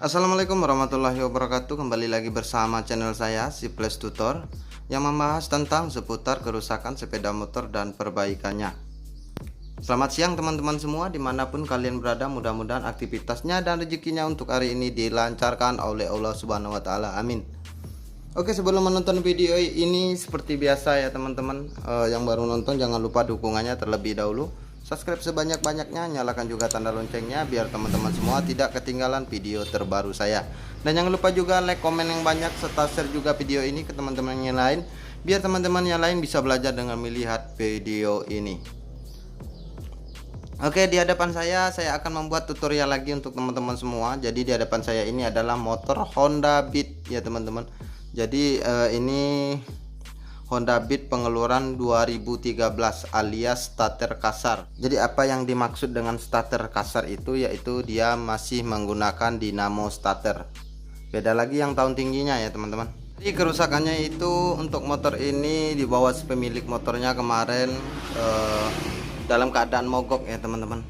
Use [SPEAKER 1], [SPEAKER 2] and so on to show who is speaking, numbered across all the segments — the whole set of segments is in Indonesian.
[SPEAKER 1] Assalamualaikum warahmatullahi wabarakatuh. Kembali lagi bersama channel saya si Plus Tutor yang membahas tentang seputar kerusakan sepeda motor dan perbaikannya. Selamat siang teman-teman semua dimanapun kalian berada. Mudah-mudahan aktivitasnya dan rezekinya untuk hari ini dilancarkan oleh Allah Subhanahu wa Ta'ala, amin. Oke, sebelum menonton video ini seperti biasa ya teman-teman, yang baru nonton jangan lupa dukungannya terlebih dahulu. Subscribe sebanyak-banyaknya, nyalakan juga tanda loncengnya biar teman-teman semua tidak ketinggalan video terbaru saya. Dan jangan lupa juga like, komen yang banyak, serta share juga video ini ke teman-teman yang lain biar teman-teman yang lain bisa belajar dengan melihat video ini. Oke, di hadapan saya akan membuat tutorial lagi untuk teman-teman semua. Jadi di hadapan saya ini adalah motor Honda Beat ya teman-teman. Jadi ini Honda Beat pengeluaran 2013 alias starter kasar. Jadi apa yang dimaksud dengan starter kasar itu yaitu dia masih menggunakan dinamo starter. Beda lagi yang tahun tingginya ya teman-teman. Jadi kerusakannya itu untuk motor ini dibawa pemilik motornya kemarin dalam keadaan mogok ya teman-teman.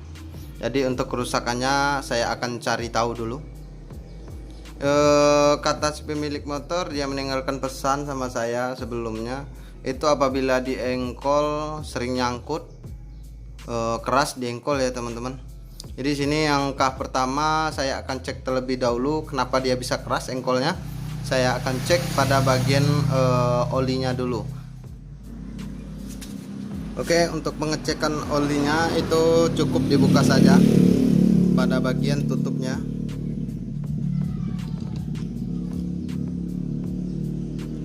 [SPEAKER 1] Jadi untuk kerusakannya saya akan cari tahu dulu. Kata si pemilik motor, dia meninggalkan pesan sama saya sebelumnya itu apabila di engkol sering nyangkut, keras di engkol ya teman-teman. Jadi sini langkah pertama saya akan cek terlebih dahulu kenapa dia bisa keras engkolnya. Saya akan cek pada bagian olinya dulu. Oke, untuk pengecekan olinya itu cukup dibuka saja pada bagian tutupnya.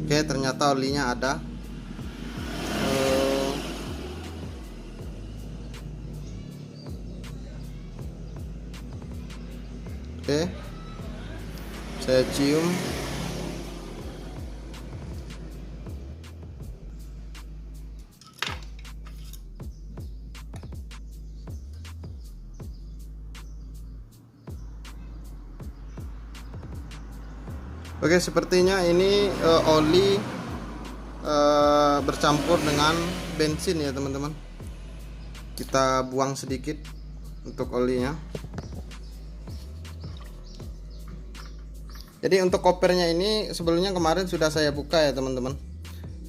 [SPEAKER 1] Oke, ternyata olinya ada. Oke, saya cium. Oke, sepertinya ini oli bercampur dengan bensin ya teman-teman. Kita buang sedikit untuk olinya. Jadi untuk kopernya ini sebelumnya kemarin sudah saya buka ya teman-teman.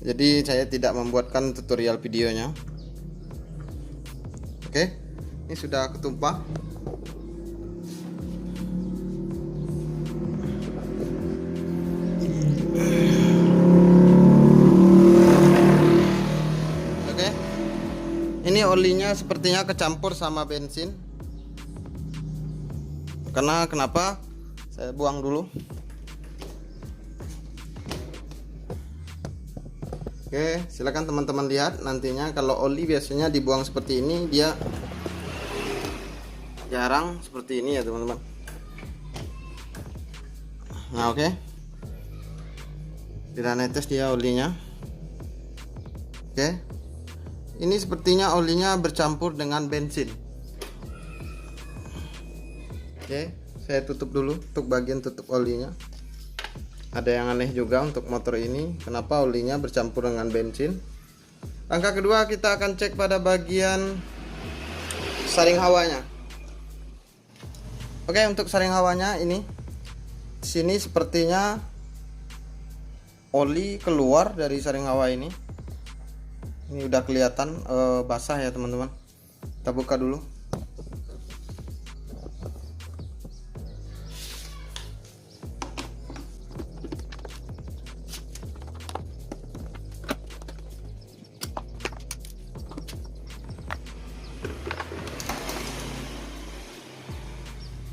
[SPEAKER 1] Jadi saya tidak membuatkan tutorial videonya. Oke, ini sudah ketumpah. Ini olinya sepertinya kecampur sama bensin. Karena kenapa? Saya buang dulu. Oke, silakan teman-teman lihat nantinya kalau oli biasanya dibuang seperti ini, dia jarang seperti ini ya teman-teman. Nah, oke. Tidak netes dia olinya. Oke. Ini sepertinya olinya bercampur dengan bensin. Oke, saya tutup dulu untuk bagian tutup olinya. Ada yang aneh juga untuk motor ini, kenapa olinya bercampur dengan bensin. Langkah kedua kita akan cek pada bagian saring hawanya. Oke, untuk saring hawanya ini di sini sepertinya oli keluar dari saring hawa ini. Ini udah kelihatan basah ya teman-teman. Kita buka dulu.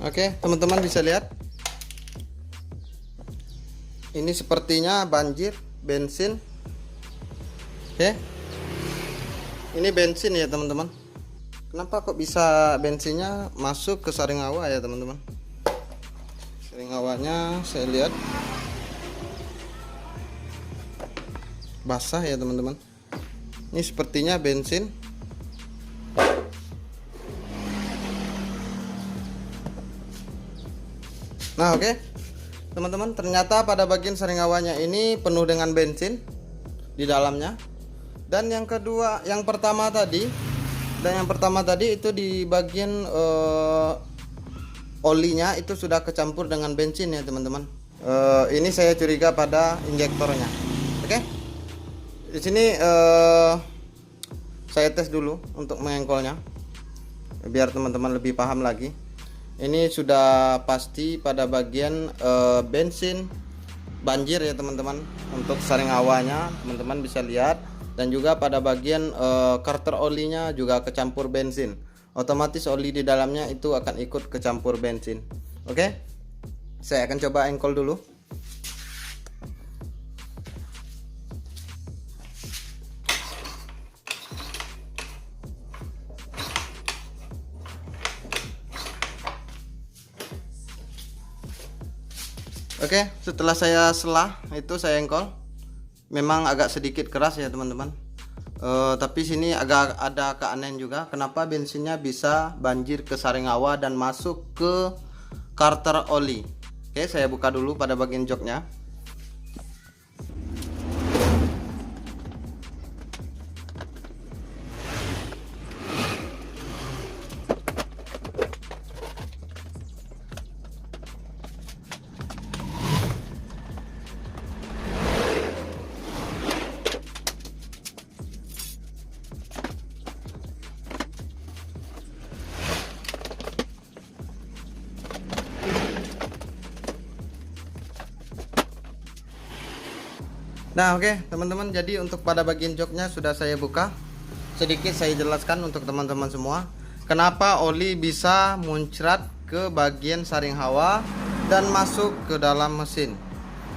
[SPEAKER 1] Oke, teman-teman bisa lihat. Ini sepertinya banjir bensin. Oke. Ini bensin ya teman-teman. Kenapa kok bisa bensinnya masuk ke saring hawa ya teman-teman? Saring hawanya saya lihat basah ya teman-teman. Ini sepertinya bensin. Nah, oke. Teman-teman, ternyata pada bagian saring hawanya ini penuh dengan bensin di dalamnya. Dan yang kedua, yang pertama tadi itu di bagian olinya itu sudah kecampur dengan bensin ya teman-teman. Ini saya curiga pada injektornya. Oke, di sini saya tes dulu untuk mengengkolnya biar teman-teman lebih paham lagi. Ini sudah pasti pada bagian bensin banjir ya teman-teman. Untuk saring hawanya teman-teman bisa lihat, dan juga pada bagian karter olinya juga kecampur bensin. Otomatis oli di dalamnya itu akan ikut kecampur bensin. Oke, saya akan coba engkol dulu. Oke, setelah saya selah itu saya engkol. Memang agak sedikit keras ya teman-teman. Tapi sini agak ada keanehan juga. Kenapa bensinnya bisa banjir ke saring hawa dan masuk ke karter oli? Oke, saya buka dulu pada bagian joknya. Nah oke teman-teman, jadi untuk pada bagian joknya sudah saya buka. Sedikit saya jelaskan untuk teman-teman semua, kenapa oli bisa muncrat ke bagian saring hawa dan masuk ke dalam mesin.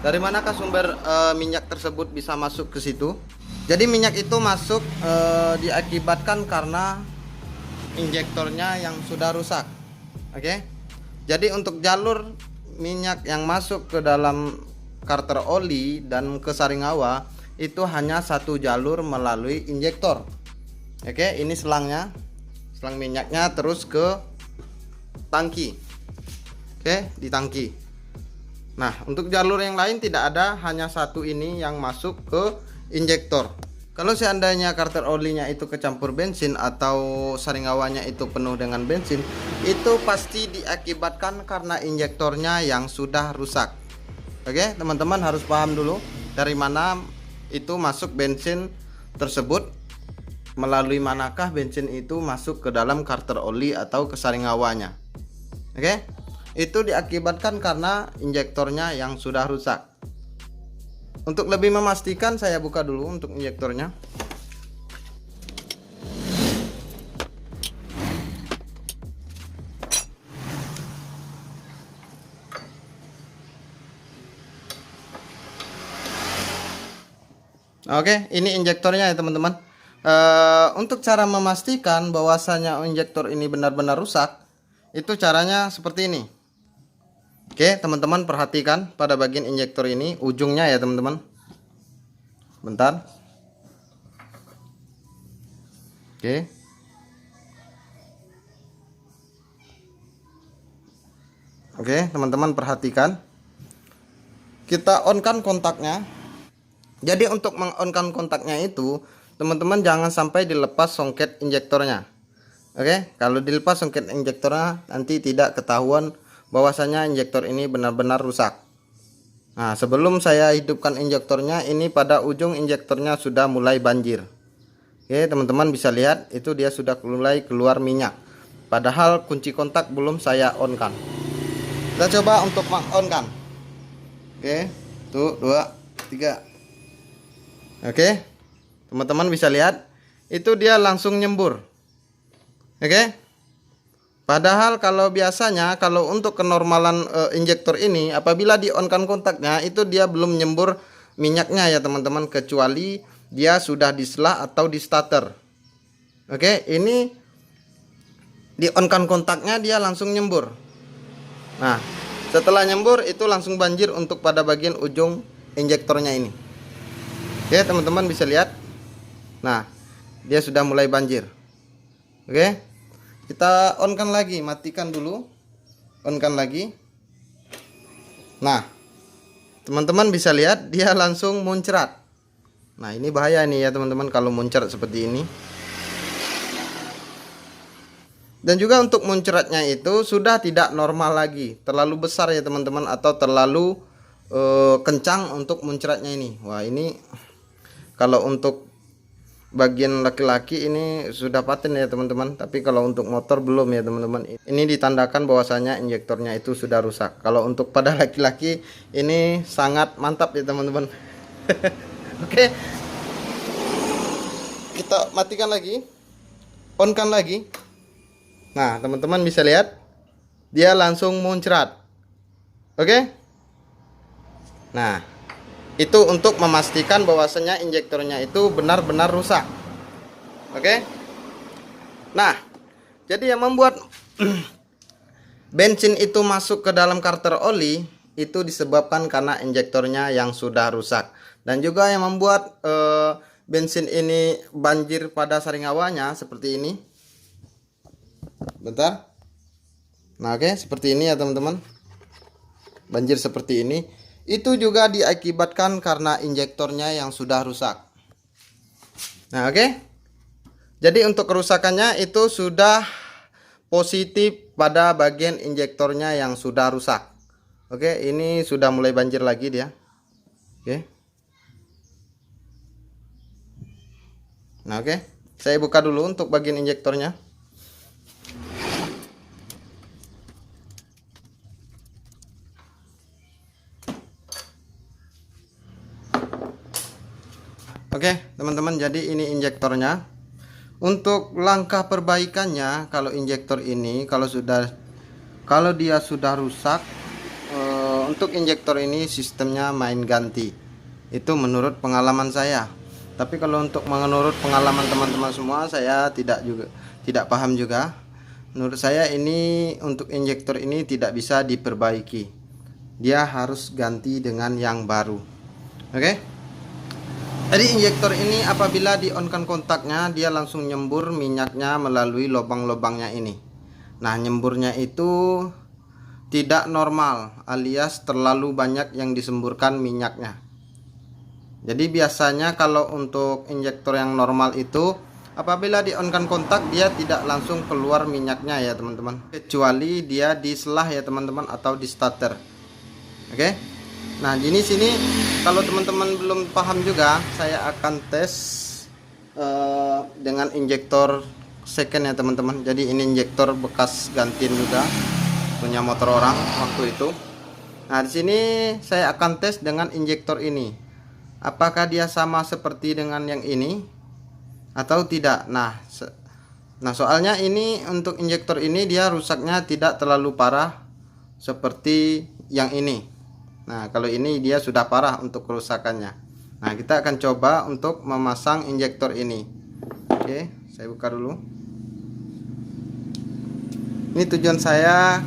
[SPEAKER 1] Dari manakah sumber minyak tersebut bisa masuk ke situ? Jadi minyak itu masuk diakibatkan karena injektornya yang sudah rusak. Oke, jadi untuk jalur minyak yang masuk ke dalam karter oli dan ke saring hawa itu hanya satu jalur melalui injektor. Oke, ini selangnya, selang minyaknya terus ke tangki. Oke, di tangki. Nah, untuk jalur yang lain tidak ada, hanya satu ini yang masuk ke injektor. Kalau seandainya karter olinya itu kecampur bensin atau saring hawanya itu penuh dengan bensin, itu pasti diakibatkan karena injektornya yang sudah rusak. Oke, teman-teman harus paham dulu dari mana itu masuk bensin tersebut, melalui manakah bensin itu masuk ke dalam karter oli atau ke saring hawanya. Oke, itu diakibatkan karena injektornya yang sudah rusak. Untuk lebih memastikan saya buka dulu untuk injektornya. Oke, ini injektornya ya teman-teman. Untuk cara memastikan bahwasanya injektor ini benar-benar rusak, itu caranya seperti ini. Oke, teman-teman perhatikan pada bagian injektor ini, ujungnya ya teman-teman. Bentar. Oke. Oke, teman-teman perhatikan. Kita on-kan kontaknya. Jadi untuk meng-on-kan kontaknya itu, teman-teman jangan sampai dilepas songket injektornya. Oke, kalau dilepas songket injektornya nanti tidak ketahuan bahwasanya injektor ini benar-benar rusak. Nah, sebelum saya hidupkan injektornya, ini pada ujung injektornya sudah mulai banjir. Oke, teman-teman bisa lihat itu dia sudah mulai keluar minyak. Padahal kunci kontak belum saya on-kan. Kita coba untuk meng-on-kan. Oke, 1, 2, 3. Oke, teman-teman bisa lihat itu dia langsung nyembur. Oke, padahal kalau biasanya kalau untuk kenormalan injektor ini apabila di on kan kontaknya itu dia belum nyembur minyaknya ya teman-teman, kecuali dia sudah diselah atau di starter. Oke, ini di on kan kontaknya dia langsung nyembur. Nah, setelah nyembur itu langsung banjir untuk pada bagian ujung injektornya ini. Oke, teman-teman bisa lihat. Nah, dia sudah mulai banjir. Oke, kita on kan lagi, matikan dulu, on kan lagi. Nah, teman-teman bisa lihat dia langsung muncrat. Nah, ini bahaya nih ya teman-teman kalau muncrat seperti ini. Dan juga untuk muncratnya itu sudah tidak normal lagi, terlalu besar ya teman-teman, atau terlalu kencang untuk muncratnya ini. Wah, ini kalau untuk bagian laki-laki ini sudah paten ya teman-teman, tapi kalau untuk motor belum ya teman-teman. Ini ditandakan bahwasanya injektornya itu sudah rusak. Kalau untuk pada laki-laki ini sangat mantap ya teman-teman. Oke, kita matikan lagi, on kan lagi. Nah teman-teman bisa lihat dia langsung muncrat. Oke, nah itu untuk memastikan bahwasanya injektornya itu benar-benar rusak. Oke. Nah, jadi yang membuat bensin itu masuk ke dalam karter oli itu disebabkan karena injektornya yang sudah rusak. Dan juga yang membuat bensin ini banjir pada saring awalnya seperti ini. Bentar. Nah, oke, seperti ini ya teman-teman. Banjir seperti ini. Itu juga diakibatkan karena injektornya yang sudah rusak. Nah, oke. Jadi untuk kerusakannya itu sudah positif pada bagian injektornya yang sudah rusak. Oke, ini sudah mulai banjir lagi dia. Oke. Nah, oke. Saya buka dulu untuk bagian injektornya. Oke teman-teman, jadi ini injektornya. Untuk langkah perbaikannya, kalau injektor ini kalau dia sudah rusak, untuk injektor ini sistemnya main ganti. Itu menurut pengalaman saya. Tapi kalau untuk menurut pengalaman teman-teman semua, saya tidak paham juga. Menurut saya ini untuk injektor ini tidak bisa diperbaiki. Dia harus ganti dengan yang baru. Oke. Jadi injektor ini apabila di-on-kan kontaknya, dia langsung nyembur minyaknya melalui lubang-lubangnya ini. Nah, nyemburnya itu tidak normal, alias terlalu banyak yang disemburkan minyaknya. Jadi biasanya kalau untuk injektor yang normal itu, apabila di-on-kan kontak, dia tidak langsung keluar minyaknya ya teman-teman. Kecuali dia di selah ya teman-teman, atau di starter. Oke. Nah, di sini kalau teman-teman belum paham juga, saya akan tes dengan injektor second ya teman-teman. Jadi ini injektor bekas gantiin juga, punya motor orang waktu itu. Nah, di sini saya akan tes dengan injektor ini. Apakah dia sama seperti dengan yang ini atau tidak? Nah, soalnya ini untuk injektor ini dia rusaknya tidak terlalu parah seperti yang ini. Nah, kalau ini dia sudah parah untuk kerusakannya. Nah, kita akan coba untuk memasang injektor ini. Oke, saya buka dulu. Ini tujuan saya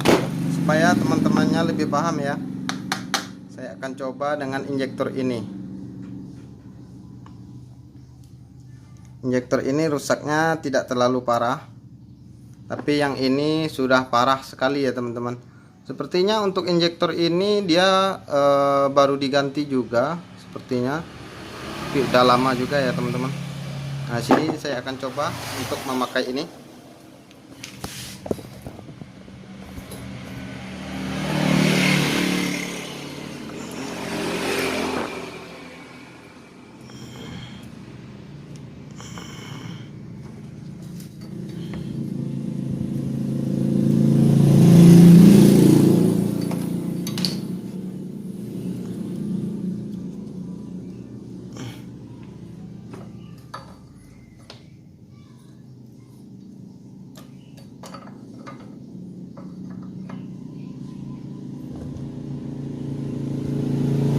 [SPEAKER 1] supaya teman-temannya lebih paham ya. Saya akan coba dengan injektor ini. Injektor ini rusaknya tidak terlalu parah, tapi yang ini sudah parah sekali ya teman-teman. Sepertinya untuk injektor ini dia baru diganti juga sepertinya, tapi udah lama juga ya teman-teman. Nah, sini saya akan coba untuk memakai ini.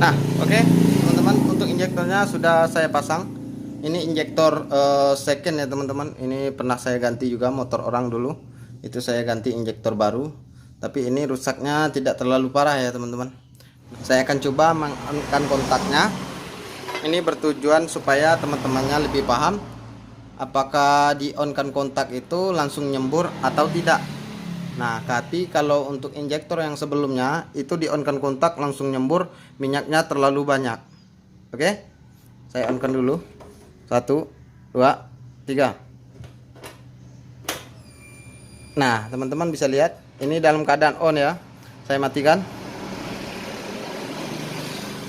[SPEAKER 1] Nah, oke teman-teman, untuk injektornya sudah saya pasang. Ini injektor second ya teman-teman. Ini pernah saya ganti juga motor orang dulu. Itu saya ganti injektor baru. Tapi ini rusaknya tidak terlalu parah ya teman-teman. Saya akan coba mengangkat kontaknya. Ini bertujuan supaya teman-temannya lebih paham apakah di on kan kontak itu langsung nyembur atau tidak. Nah, tapi kalau untuk injektor yang sebelumnya itu di on kan kontak langsung nyembur, minyaknya terlalu banyak. Oke, saya on kan dulu. 1, 2, 3. Nah, teman-teman bisa lihat ini dalam keadaan on ya. Saya matikan.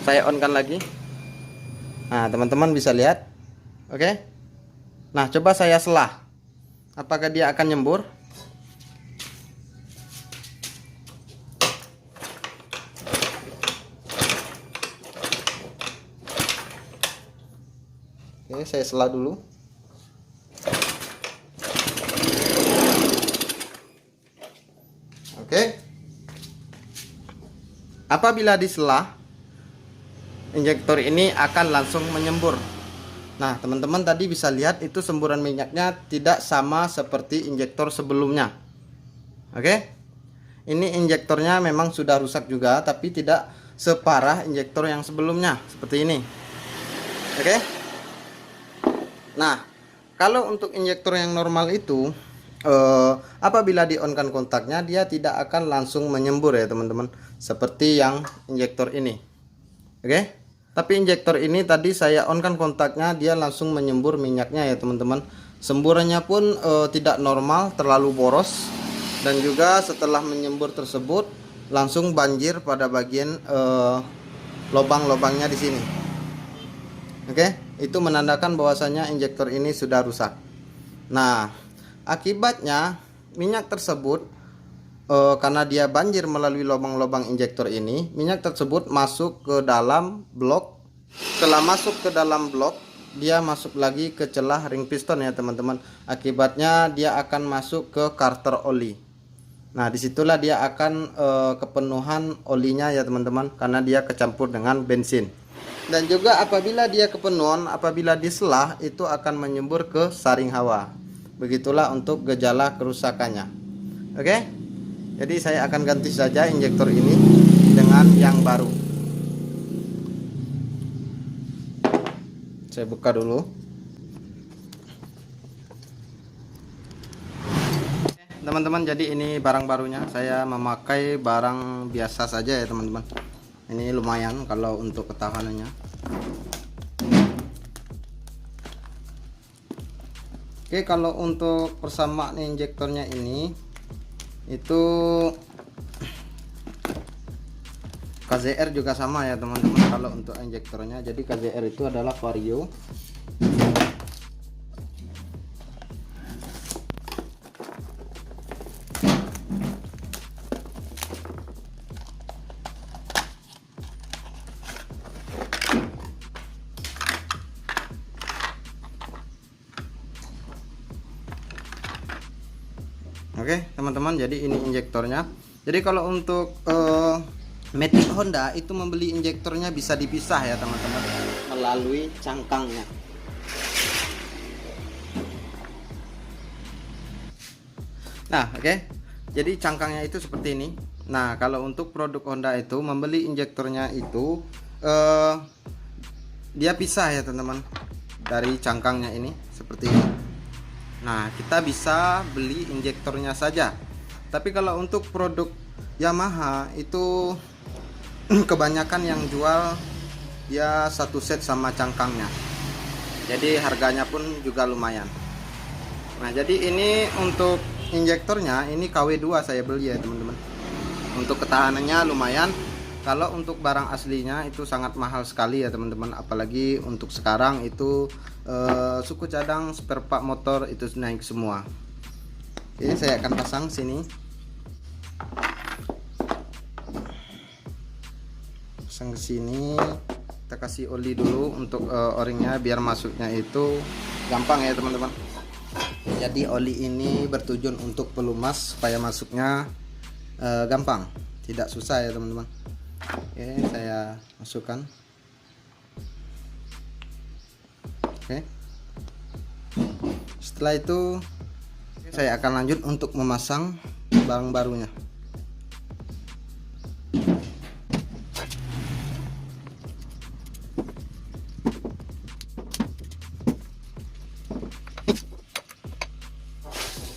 [SPEAKER 1] Saya on kan lagi. Nah, teman-teman bisa lihat. Oke. Nah, coba saya selah. Apakah dia akan nyembur? Oke, saya selah dulu. Oke. Apabila disela, injektor ini akan langsung menyembur. Nah, teman-teman tadi bisa lihat itu semburan minyaknya tidak sama seperti injektor sebelumnya. Oke. Ini injektornya memang sudah rusak juga, tapi tidak separah injektor yang sebelumnya seperti ini. Oke. Nah, kalau untuk injektor yang normal itu apabila di-on-kan kontaknya, dia tidak akan langsung menyembur ya teman-teman, seperti yang injektor ini. Oke. Tapi injektor ini tadi saya on-kan kontaknya, dia langsung menyembur minyaknya ya teman-teman. Semburannya pun tidak normal, terlalu boros, dan juga setelah menyembur tersebut langsung banjir pada bagian lubang-lubangnya di sini. Oke, itu menandakan bahwasanya injektor ini sudah rusak. Nah, akibatnya minyak tersebut karena dia banjir melalui lubang-lubang injektor ini, minyak tersebut masuk ke dalam blok. Setelah masuk ke dalam blok, dia masuk lagi ke celah ring piston ya teman-teman. Akibatnya dia akan masuk ke karter oli. Nah, disitulah dia akan kepenuhan olinya ya teman-teman, karena dia kecampur dengan bensin. Dan juga apabila dia kepenuhan, apabila diselah, itu akan menyembur ke saring hawa. Begitulah untuk gejala kerusakannya. Oke. Jadi saya akan ganti saja injektor ini dengan yang baru. Saya buka dulu. Teman-teman, jadi ini barang barunya. Saya memakai barang biasa saja ya teman-teman. Ini lumayan kalau untuk ketahanannya. Oke, kalau untuk persamaan injektornya ini itu KZR juga sama ya teman-teman. Kalau untuk injektornya, jadi KZR itu adalah Vario. Oke teman-teman, jadi ini injektornya. Jadi kalau untuk Matic Honda itu membeli injektornya bisa dipisah ya teman-teman, melalui cangkangnya. Nah oke, jadi cangkangnya itu seperti ini. Nah, kalau untuk produk Honda itu membeli injektornya itu dia pisah ya teman-teman, dari cangkangnya ini seperti ini. Nah, kita bisa beli injektornya saja. Tapi kalau untuk produk Yamaha itu kebanyakan yang jual ya satu set sama cangkangnya. Jadi harganya pun juga lumayan. Nah, jadi ini untuk injektornya ini KW2 saya beli ya teman-teman. Untuk ketahanannya lumayan. Kalau untuk barang aslinya itu sangat mahal sekali ya teman-teman. Apalagi untuk sekarang itu suku cadang spare part motor itu naik semua. Oke, saya akan pasang sini. Pasang ke sini. Kita kasih oli dulu untuk o-ringnya biar masuknya itu gampang ya teman-teman. Jadi oli ini bertujuan untuk pelumas supaya masuknya gampang, tidak susah ya teman-teman. Oke, saya masukkan. Oke. Setelah itu saya akan lanjut untuk memasang barang barunya.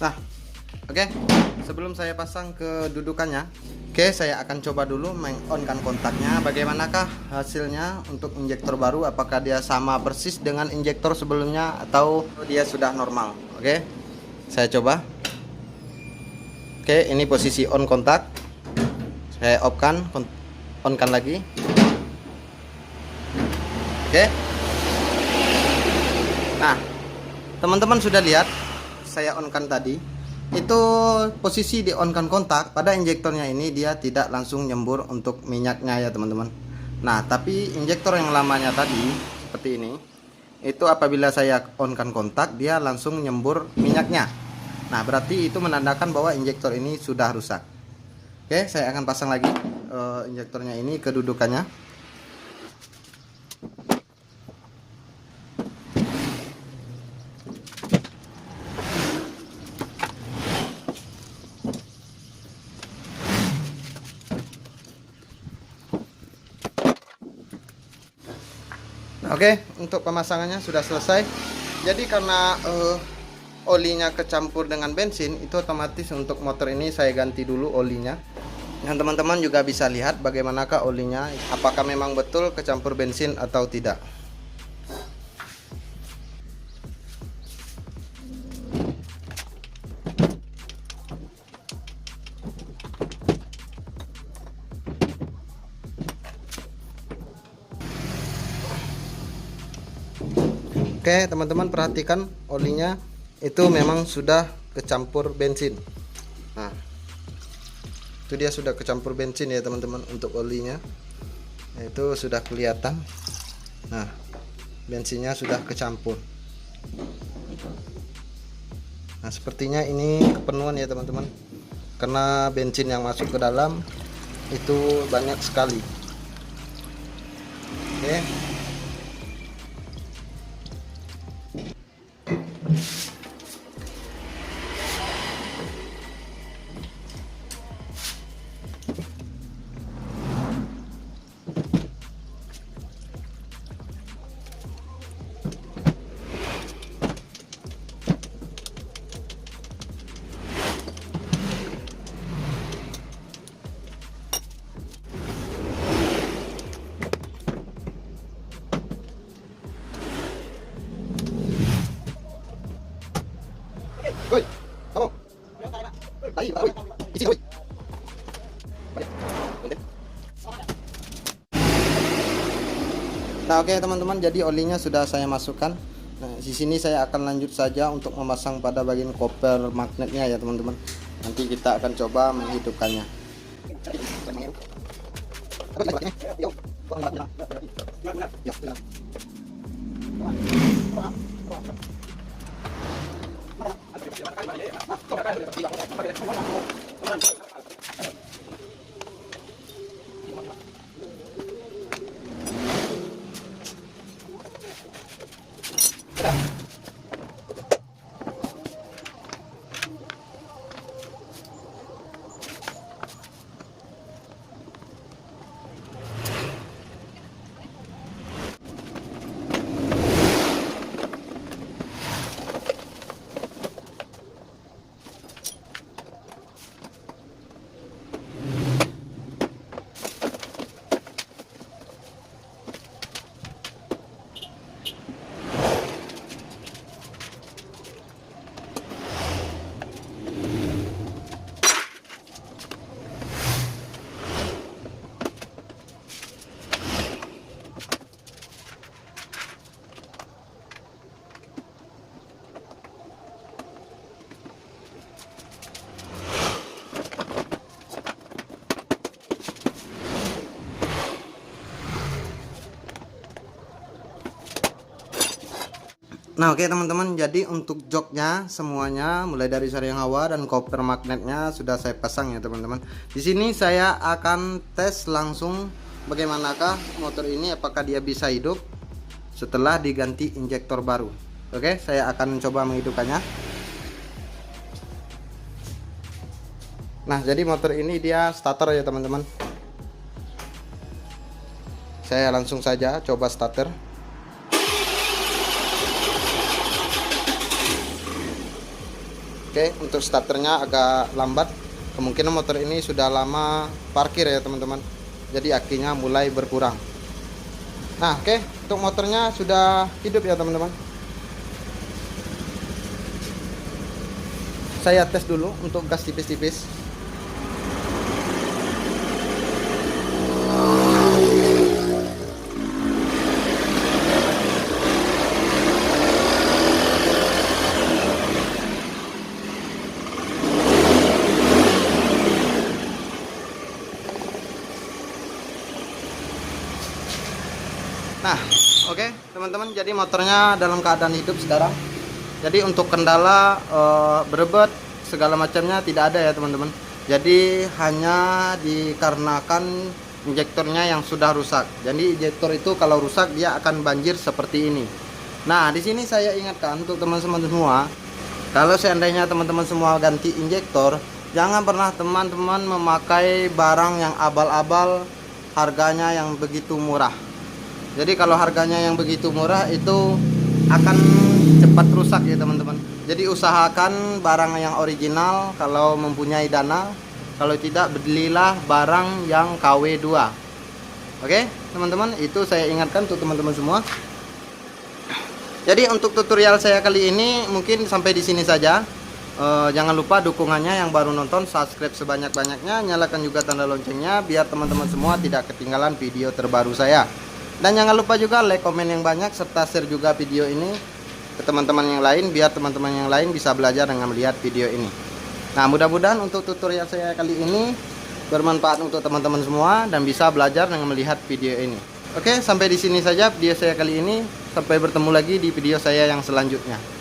[SPEAKER 1] Nah, oke. Sebelum saya pasang kedudukannya, oke, saya akan coba dulu meng-on-kan kontaknya. Bagaimanakah hasilnya untuk injektor baru? Apakah dia sama persis dengan injektor sebelumnya atau dia sudah normal? Oke, saya coba. Oke, ini posisi on kontak. Saya on-kan lagi. Oke. Nah, teman-teman sudah lihat saya on-kan tadi. Itu posisi di on-kan kontak pada injektornya ini dia tidak langsung nyembur untuk minyaknya ya teman-teman. Nah, tapi injektor yang lamanya tadi seperti ini, itu apabila saya on-kan kontak dia langsung nyembur minyaknya. Nah, berarti itu menandakan bahwa injektor ini sudah rusak. Oke, saya akan pasang lagi injektornya ini kedudukannya. Oke, untuk pemasangannya sudah selesai. Jadi karena olinya kecampur dengan bensin, itu otomatis untuk motor ini saya ganti dulu olinya. Dan teman-teman juga bisa lihat bagaimanakah olinya, apakah memang betul kecampur bensin atau tidak. Oke, teman-teman perhatikan olinya itu memang sudah kecampur bensin. Nah, itu dia sudah kecampur bensin ya teman-teman. Untuk olinya itu sudah kelihatan. Nah, bensinnya sudah kecampur. Nah, sepertinya ini kepenuhan ya teman-teman, karena bensin yang masuk ke dalam itu banyak sekali. Oke. Woi, kamu. Ayo, woi. Isi, woi. Nah, oke teman-teman, jadi olinya sudah saya masukkan. Nah, di sini saya akan lanjut saja untuk memasang pada bagian koper magnetnya ya teman-teman. Nanti kita akan coba menghidupkannya. Nah, oke teman-teman, jadi untuk joknya semuanya mulai dari saring hawa dan koper magnetnya sudah saya pasang ya teman-teman. Di sini saya akan tes langsung bagaimanakah motor ini, apakah dia bisa hidup setelah diganti injektor baru. Oke, saya akan coba menghidupkannya. Nah, jadi motor ini dia starter ya teman-teman. Saya langsung saja coba starter. Oke, untuk starternya agak lambat. Kemungkinan motor ini sudah lama parkir ya teman-teman. Jadi akinya mulai berkurang. Nah, oke, untuk motornya sudah hidup ya teman-teman. saya tes dulu untuk gas tipis-tipis. Nah, oke teman-teman, jadi motornya dalam keadaan hidup sekarang. Jadi untuk kendala berebet segala macamnya tidak ada ya teman-teman. Jadi hanya dikarenakan injektornya yang sudah rusak. Jadi injektor itu kalau rusak dia akan banjir seperti ini. Nah, di sini saya ingatkan untuk teman-teman semua, kalau seandainya teman-teman semua ganti injektor, jangan pernah teman-teman memakai barang yang abal-abal, harganya yang begitu murah. Jadi kalau harganya yang begitu murah itu akan cepat rusak ya teman-teman. Jadi usahakan barang yang original kalau mempunyai dana. Kalau tidak, belilah barang yang KW2. Oke teman-teman, itu saya ingatkan untuk teman-teman semua. Jadi untuk tutorial saya kali ini mungkin sampai di sini saja. Jangan lupa dukungannya, yang baru nonton subscribe sebanyak-banyaknya, nyalakan juga tanda loncengnya biar teman-teman semua tidak ketinggalan video terbaru saya. Dan jangan lupa juga like, komen yang banyak, serta share juga video ini ke teman-teman yang lain, biar teman-teman yang lain bisa belajar dengan melihat video ini. Nah, mudah-mudahan untuk tutorial saya kali ini bermanfaat untuk teman-teman semua dan bisa belajar dengan melihat video ini. Oke, sampai di sini saja video saya kali ini. Sampai bertemu lagi di video saya yang selanjutnya.